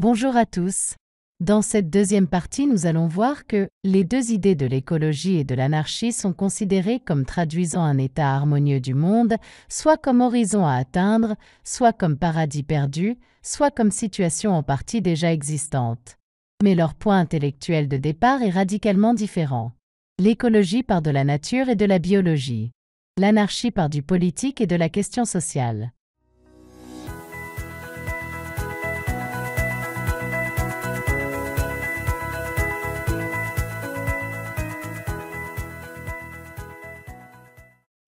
Bonjour à tous. Dans cette deuxième partie, nous allons voir que les deux idées de l'écologie et de l'anarchie sont considérées comme traduisant un état harmonieux du monde, soit comme horizon à atteindre, soit comme paradis perdu, soit comme situation en partie déjà existante. Mais leur point intellectuel de départ est radicalement différent. L'écologie part de la nature et de la biologie. L'anarchie part du politique et de la question sociale.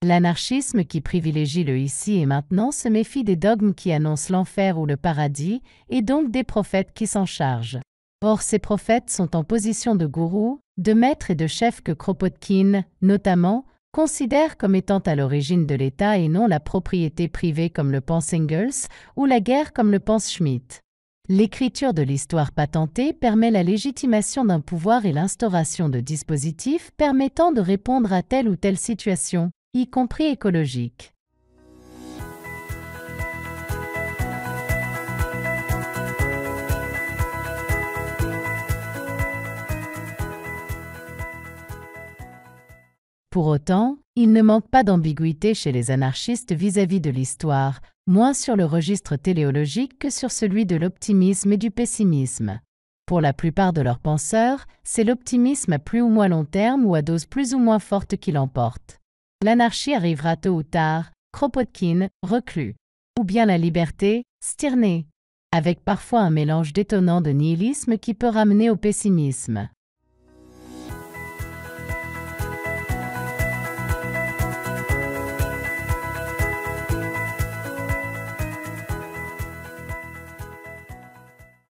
L'anarchisme qui privilégie le ici et maintenant se méfie des dogmes qui annoncent l'enfer ou le paradis, et donc des prophètes qui s'en chargent. Or, ces prophètes sont en position de gourou, de maître et de chef que Kropotkin, notamment, considère comme étant à l'origine de l'État et non la propriété privée comme le pense Engels, ou la guerre comme le pense Schmitt. L'écriture de l'histoire patentée permet la légitimation d'un pouvoir et l'instauration de dispositifs permettant de répondre à telle ou telle situation, y compris écologique. Pour autant, il ne manque pas d'ambiguïté chez les anarchistes vis-à-vis de l'histoire, moins sur le registre téléologique que sur celui de l'optimisme et du pessimisme. Pour la plupart de leurs penseurs, c'est l'optimisme à plus ou moins long terme ou à dose plus ou moins forte qui l'emporte. L'anarchie arrivera tôt ou tard, Kropotkin, reclus. Ou bien la liberté, Stirné, avec parfois un mélange détonnant de nihilisme qui peut ramener au pessimisme.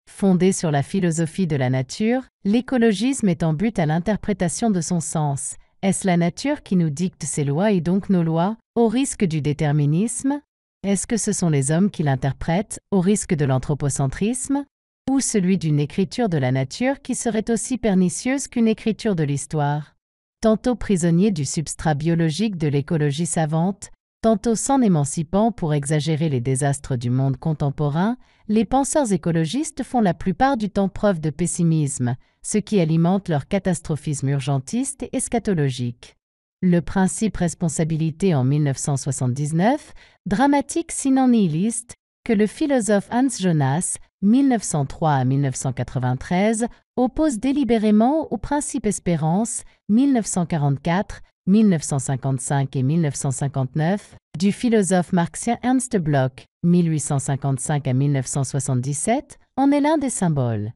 Fondée sur la philosophie de la nature, l'écologisme est en but à l'interprétation de son sens. Est-ce la nature qui nous dicte ses lois et donc nos lois, au risque du déterminisme? Est-ce que ce sont les hommes qui l'interprètent, au risque de l'anthropocentrisme? Ou celui d'une écriture de la nature qui serait aussi pernicieuse qu'une écriture de l'histoire? Tantôt prisonnier du substrat biologique de l'écologie savante, tantôt s'en émancipant pour exagérer les désastres du monde contemporain, les penseurs écologistes font la plupart du temps preuve de pessimisme, ce qui alimente leur catastrophisme urgentiste et eschatologique. Le principe responsabilité en 1979, dramatique sinon nihiliste, que le philosophe Hans Jonas, 1903 à 1993, oppose délibérément au principe espérance, 1944, 1955 et 1959, du philosophe marxien Ernst Bloch, 1855 à 1977, en est l'un des symboles.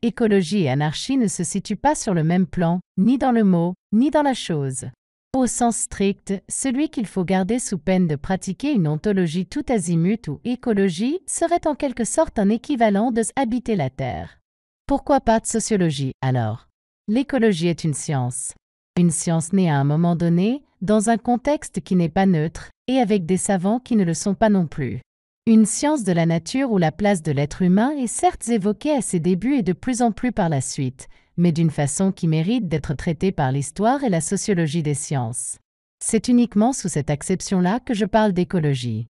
Écologie et anarchie ne se situent pas sur le même plan, ni dans le mot, ni dans la chose. Au sens strict, celui qu'il faut garder sous peine de pratiquer une ontologie tout azimut ou écologie serait en quelque sorte un équivalent de habiter la Terre. Pourquoi pas de sociologie, alors? L'écologie est une science. Une science née à un moment donné, dans un contexte qui n'est pas neutre, et avec des savants qui ne le sont pas non plus. Une science de la nature où la place de l'être humain est certes évoquée à ses débuts et de plus en plus par la suite, mais d'une façon qui mérite d'être traitée par l'histoire et la sociologie des sciences. C'est uniquement sous cette acception-là que je parle d'écologie.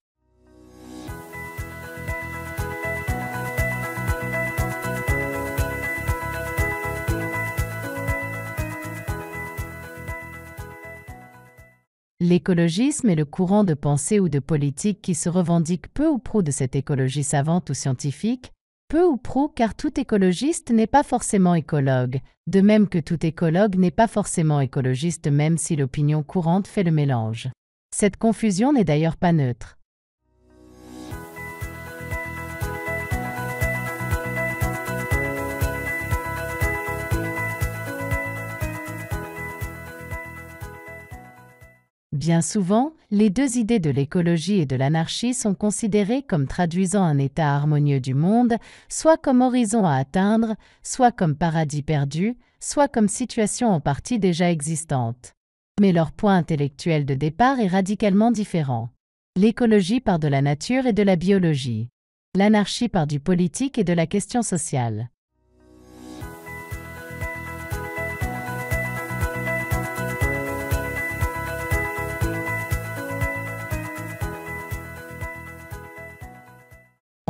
L'écologisme est le courant de pensée ou de politique qui se revendique peu ou prou de cette écologie savante ou scientifique, peu ou prou car tout écologiste n'est pas forcément écologue, de même que tout écologue n'est pas forcément écologiste même si l'opinion courante fait le mélange. Cette confusion n'est d'ailleurs pas neutre. Bien souvent, les deux idées de l'écologie et de l'anarchie sont considérées comme traduisant un état harmonieux du monde, soit comme horizon à atteindre, soit comme paradis perdu, soit comme situation en partie déjà existante. Mais leur point intellectuel de départ est radicalement différent. L'écologie part de la nature et de la biologie. L'anarchie part du politique et de la question sociale.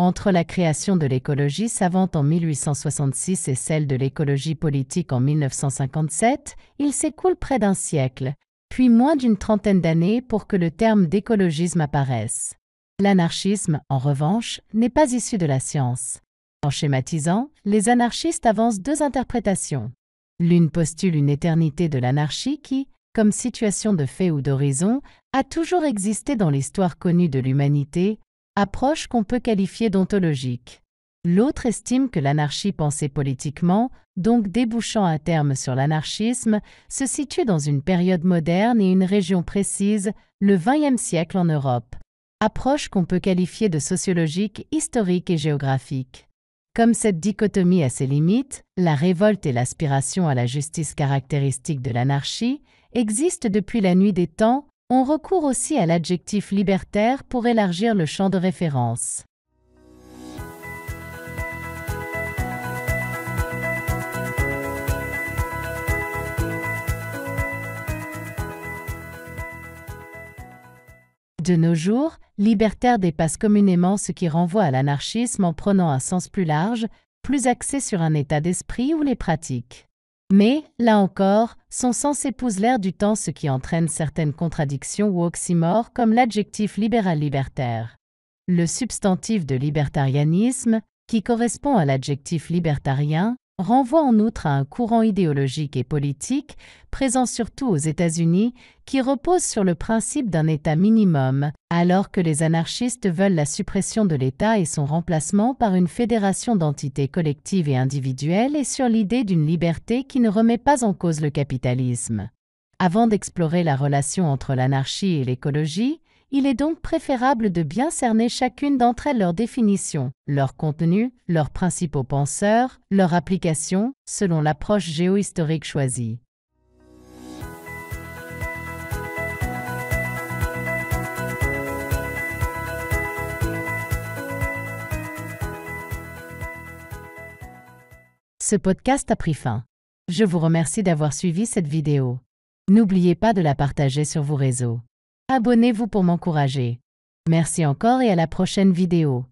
Entre la création de l'écologie savante en 1866 et celle de l'écologie politique en 1957, il s'écoule près d'un siècle, puis moins d'une trentaine d'années pour que le terme d'écologisme apparaisse. L'anarchisme, en revanche, n'est pas issu de la science. En schématisant, les anarchistes avancent deux interprétations. L'une postule une éternité de l'anarchie qui, comme situation de fait ou d'horizon, a toujours existé dans l'histoire connue de l'humanité, approche qu'on peut qualifier d'ontologique. L'autre estime que l'anarchie pensée politiquement, donc débouchant à terme sur l'anarchisme, se situe dans une période moderne et une région précise, le XXe siècle en Europe. Approche qu'on peut qualifier de sociologique, historique et géographique. Comme cette dichotomie a ses limites, la révolte et l'aspiration à la justice caractéristique de l'anarchie existent depuis la nuit des temps. On recourt aussi à l'adjectif libertaire pour élargir le champ de référence. De nos jours, libertaire dépasse communément ce qui renvoie à l'anarchisme en prenant un sens plus large, plus axé sur un état d'esprit ou les pratiques. Mais, là encore, son sens épouse l'air du temps, ce qui entraîne certaines contradictions ou oxymores comme l'adjectif libéral-libertaire. Le substantif de libertarianisme, qui correspond à l'adjectif libertarien, renvoie en outre à un courant idéologique et politique, présent surtout aux États-Unis, qui repose sur le principe d'un État minimum, alors que les anarchistes veulent la suppression de l'État et son remplacement par une fédération d'entités collectives et individuelles et sur l'idée d'une liberté qui ne remet pas en cause le capitalisme. Avant d'explorer la relation entre l'anarchie et l'écologie, il est donc préférable de bien cerner chacune d'entre elles leur définition, leur contenu, leurs principaux penseurs, leur application, selon l'approche géohistorique choisie. Ce podcast a pris fin. Je vous remercie d'avoir suivi cette vidéo. N'oubliez pas de la partager sur vos réseaux. Abonnez-vous pour m'encourager. Merci encore et à la prochaine vidéo.